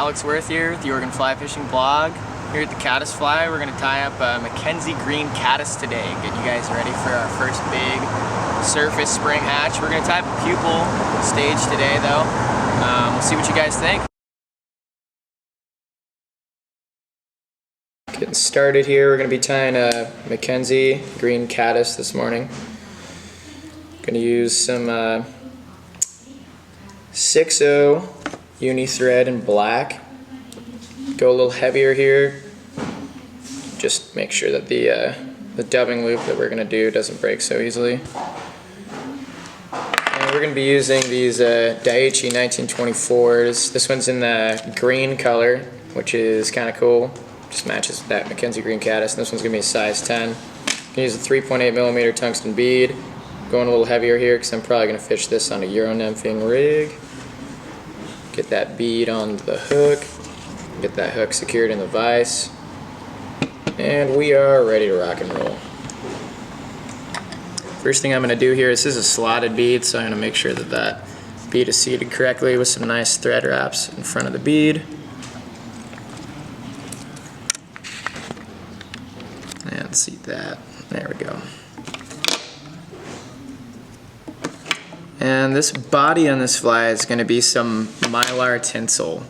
Alex Worth here with the Oregon Fly Fishing Blog. Here at the Caddis Fly, we're going to tie up a McKenzie green caddis today. Get you guys ready for our first big surface spring hatch. We're going to tie up a pupil stage today though. We'll see what you guys think. Getting started here, we're going to be tying a McKenzie green caddis this morning. Going to use some 6.0 uni thread in black. Go a little heavier here. Just make sure that the dubbing loop that we're going to do doesn't break so easily. And we're going to be using these Daichi 1924s. This one's in the green color, which is kind of cool. Just matches that McKenzie green caddis. And this one's going to be a size 10. I'm going to use a 3.8mm tungsten bead. Going a little heavier here because I'm probably going to fish this on a Euro nymphing rig. Get that bead on the hook. Get that hook secured in the vise. And we are ready to rock and roll. First thing I'm going to do here, this is a slotted bead, so I'm going to make sure that that bead is seated correctly with some nice thread wraps in front of the bead. And seat that. There we go. And this body on this fly is going to be some mylar tinsel.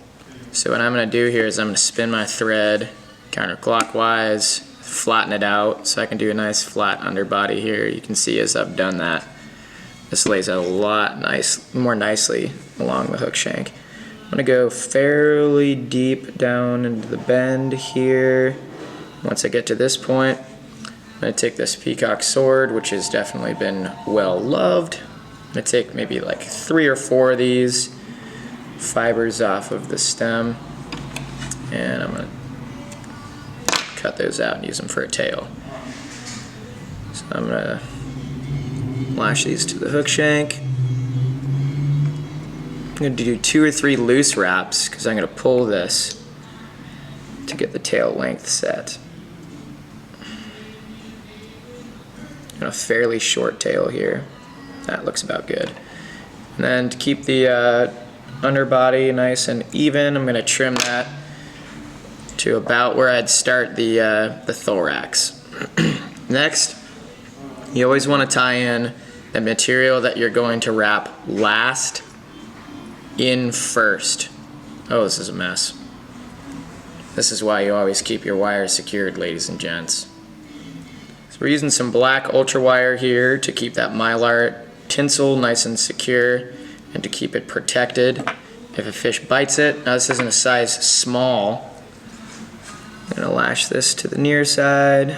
So what I'm going to do here is I'm going to spin my thread counterclockwise, flatten it out so I can do a nice flat underbody here. You can see as I've done that, this lays out a lot more nicely along the hook shank. I'm going to go fairly deep down into the bend here. Once I get to this point, I'm going to take this peacock sword, which has definitely been well loved. I'm going to take maybe like 3 or 4 of these fibers off of the stem, and I'm going to cut those out and use them for a tail. So I'm going to lash these to the hook shank. I'm going to do 2 or 3 loose wraps because I'm going to pull this to get the tail length set. And a fairly short tail here. That looks about good. And then to keep the underbody nice and even, I'm going to trim that to about where I'd start the thorax. Next, you always want to tie in the material that you're going to wrap last in first. Oh, this is a mess. This is why you always keep your wires secured, ladies and gents. So we're using some black ultra wire here to keep that mylar tinsel nice and secure and to keep it protected if a fish bites it. Now this isn't a size small. I'm going to lash this to the near side.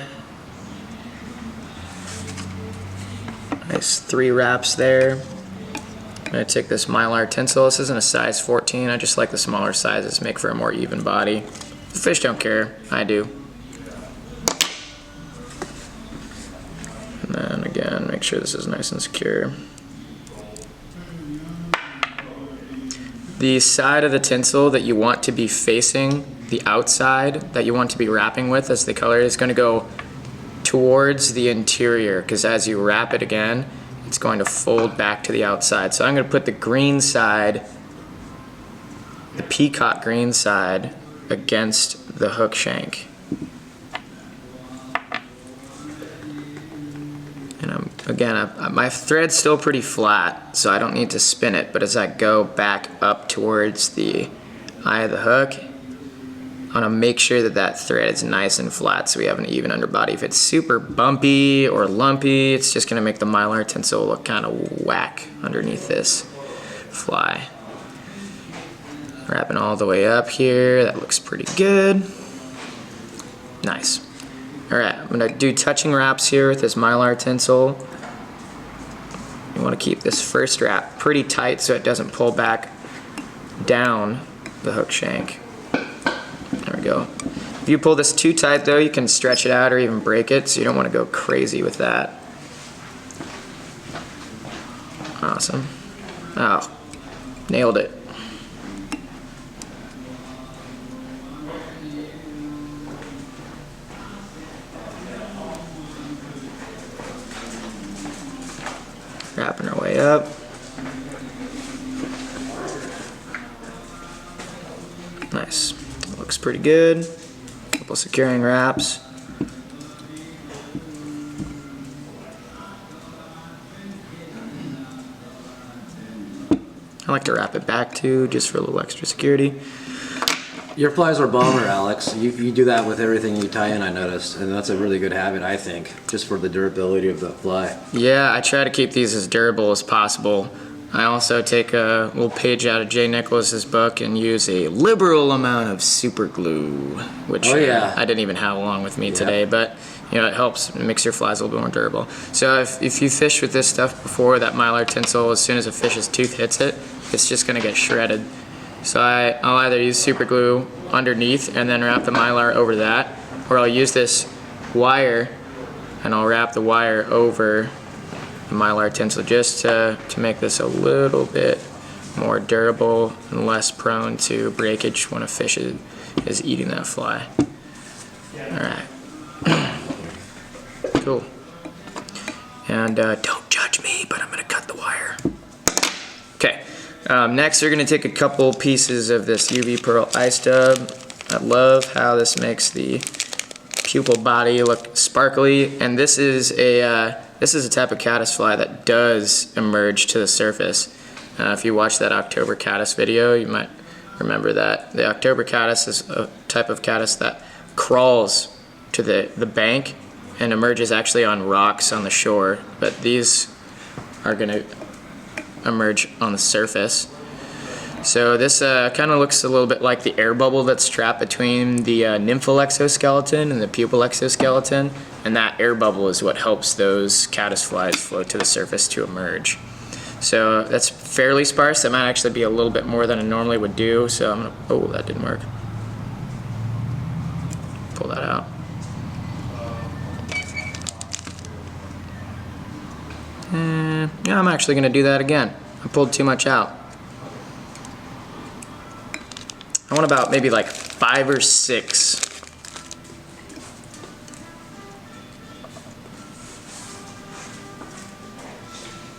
Nice 3 wraps there. I'm going to take this mylar tinsel. This isn't a size 14. I just like the smaller sizes, make for a more even body. The fish don't care. I do. And then again, make sure this is nice and secure. The side of the tinsel that you want to be facing the outside that you want to be wrapping with as the color is going to go towards the interior, because as you wrap it again, it's going to fold back to the outside. So I'm going to put the green side, the peacock green side, against the hook shank. Again, my thread's still pretty flat, so I don't need to spin it, but as I go back up towards the eye of the hook, I want to make sure that that thread is nice and flat so we have an even underbody. If it's super bumpy or lumpy, it's just going to make the mylar tinsel look kind of whack underneath this fly. Wrapping all the way up here, that looks pretty good. Nice. Alright, I'm going to do touching wraps here with this mylar tinsel. You want to keep this first wrap pretty tight so it doesn't pull back down the hook shank. There we go. If you pull this too tight though, you can stretch it out or even break it, so you don't want to go crazy with that. Awesome. Oh, nailed it. Wrapping our way up. Nice. Looks pretty good. Couple securing wraps. I like to wrap it back too, just for a little extra security. Your flies are bomber, Alex. You do that with everything you tie in, I noticed, and that's a really good habit, I think, just for the durability of the fly. Yeah, I try to keep these as durable as possible. I also take a little page out of Jay Nicholas's book and use a liberal amount of super glue, which I didn't even have along with me today, but you know, it helps makes your flies a little bit more durable. So if you fish with this stuff before, that Mylar tinsel, as soon as a fish's tooth hits it, it's just gonna get shredded. So I'll either use super glue underneath and then wrap the Mylar over that, or I'll use this wire and I'll wrap the wire over the Mylar tinsel just to make this a little bit more durable and less prone to breakage when a fish is eating that fly. Alright. Cool. And don't judge me, but I'm going to cut the wire. Okay. Next, we're going to take a couple pieces of this UV Pearl ice dub. I love how this makes the pupil body look sparkly, and this is a type of caddis fly that does emerge to the surface. If you watch that October caddis video, you might remember that. The October caddis is a type of caddis that crawls to the bank and emerges actually on rocks on the shore, but these are going to emerge on the surface. So this kind of looks a little bit like the air bubble that's trapped between the nymphal exoskeleton and the pupal exoskeleton, and that air bubble is what helps those caddis flies float to the surface to emerge. So that's fairly sparse. That might actually be a little bit more than I normally would do, so I'm gonna, oh, that didn't work. Pull that out. Yeah, I'm actually gonna do that again. I pulled too much out. I want about maybe like 5 or 6.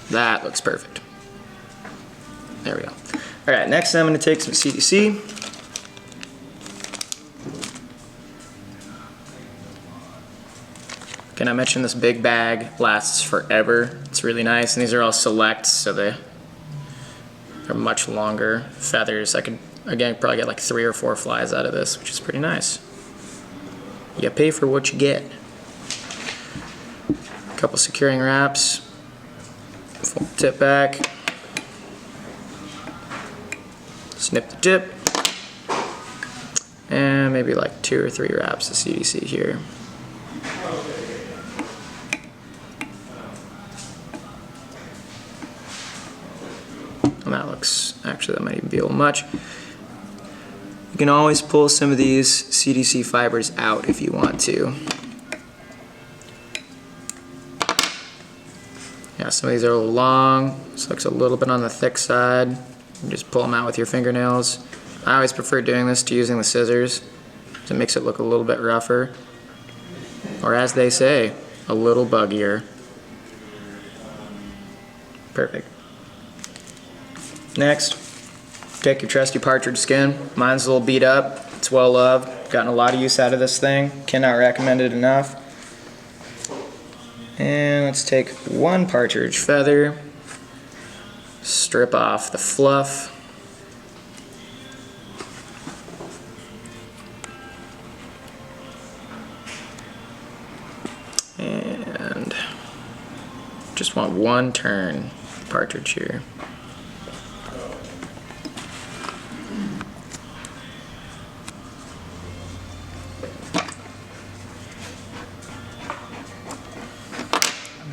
That looks perfect. There we go. All right, next I'm going to take some CDC. Can I mention this big bag lasts forever? It's really nice, and these are all selects, so they're much longer feathers. I could, again, probably get like 3 or 4 flies out of this, which is pretty nice. You pay for what you get. A couple securing wraps. Fold the tip back. Snip the tip. And maybe like 2 or 3 wraps of CDC here. And that looks, actually that might even be a little much. You can always pull some of these CDC fibers out if you want to. Yeah, some of these are a little long. This looks a little bit on the thick side. You just pull them out with your fingernails. I always prefer doing this to using the scissors. It makes it look a little bit rougher. Or as they say, a little buggier. Perfect. Next, take your trusty partridge skin. Mine's a little beat up. It's well loved. Gotten a lot of use out of this thing. Cannot recommend it enough. And let's take 1 partridge feather. Strip off the fluff. And just want 1 turn partridge here.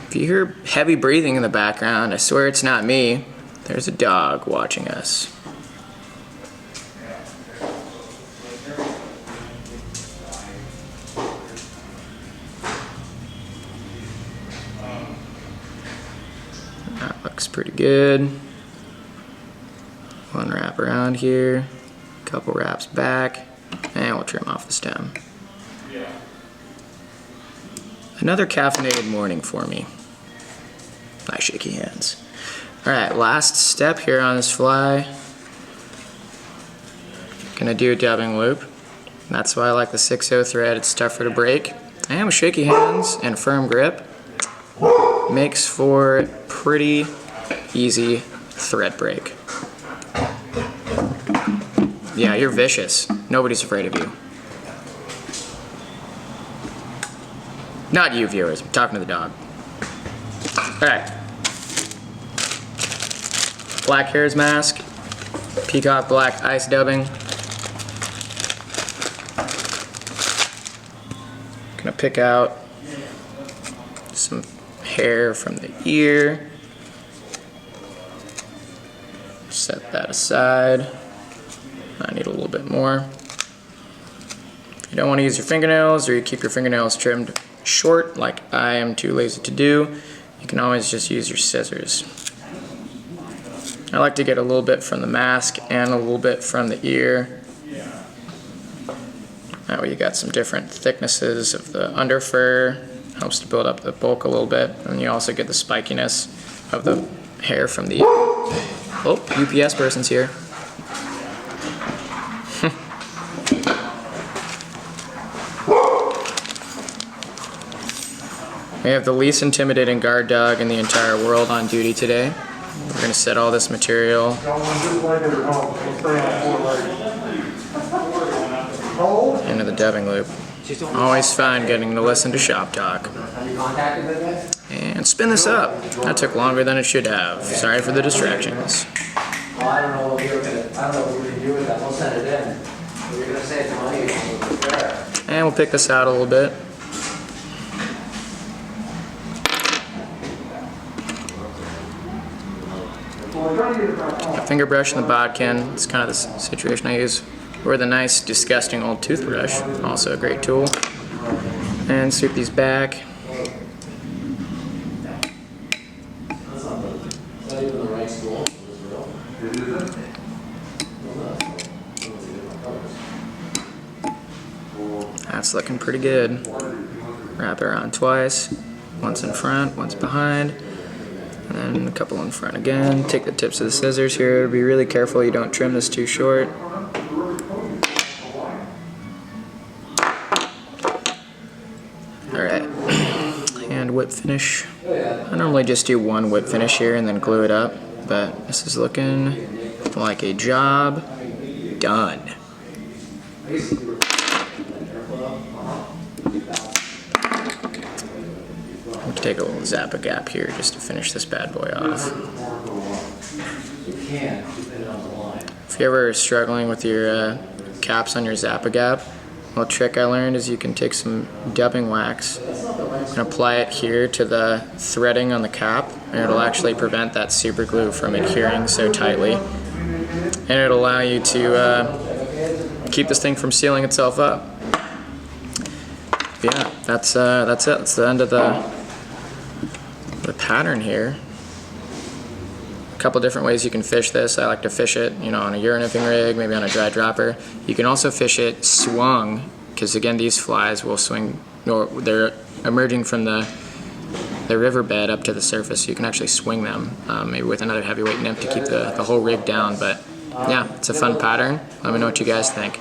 If you hear heavy breathing in the background, I swear it's not me. There's a dog watching us. That looks pretty good. 1 wrap around here, a couple wraps back, and we'll trim off the stem. Another caffeinated morning for me. Nice shaky hands. Alright, last step here on this fly. Gonna do a dubbing loop. That's why I like the 6/0 thread. It's tougher to break. And with shaky hands and firm grip, makes for pretty easy thread break. Yeah, you're vicious. Nobody's afraid of you. Not you, viewers. I'm talking to the dog. Alright. Black Hare's Mask. Peacock Black Ice Dubbing. Gonna pick out some hair from the ear. Set that aside. I need a little bit more. If you don't want to use your fingernails, or you keep your fingernails trimmed short like I am too lazy to do, you can always just use your scissors. I like to get a little bit from the mask and a little bit from the ear. That way you got some different thicknesses of the under fur. Helps to build up the bulk a little bit, and you also get the spikiness of the hair from the ear. Oh, UPS person's here. We have the least intimidating guard dog in the entire world on duty today. We're going to set all this material into the dubbing loop. Always fun getting to listen to shop talk. And spin this up. That took longer than it should have. Sorry for the distractions. Well, I don't know what we were gonna do with that. We'll send it in. We're gonna save the money there. And we'll pick this out a little bit. A finger brush in the bodkin. It's kind of the situation I use. Or the nice, disgusting old toothbrush. Also a great tool. And sweep these back. That's looking pretty good. Wrap it around twice. Once in front, once behind. And then a couple in front again. Take the tips of the scissors here. Be really careful you don't trim this too short. Alright. And whip finish. I normally just do one whip finish here and then glue it up. But this is looking like a job done. We'll take a little Zappa gap here just to finish this bad boy off. If you're ever struggling with your caps on your Zappa gap, a trick I learned is you can take some dubbing wax and apply it here to the threading on the cap, and it'll actually prevent that super glue from adhering so tightly. And it'll allow you to keep this thing from sealing itself up. But yeah, that's it. That's the end of the pattern here. A couple different ways you can fish this. I like to fish it, on a urinipping rig, maybe on a dry dropper. You can also fish it swung, because again, these flies will swing, or they're emerging from the riverbed up to the surface, so you can actually swing them, maybe with another heavyweight nymph to keep the whole rig down. But yeah, it's a fun pattern. Let me know what you guys think.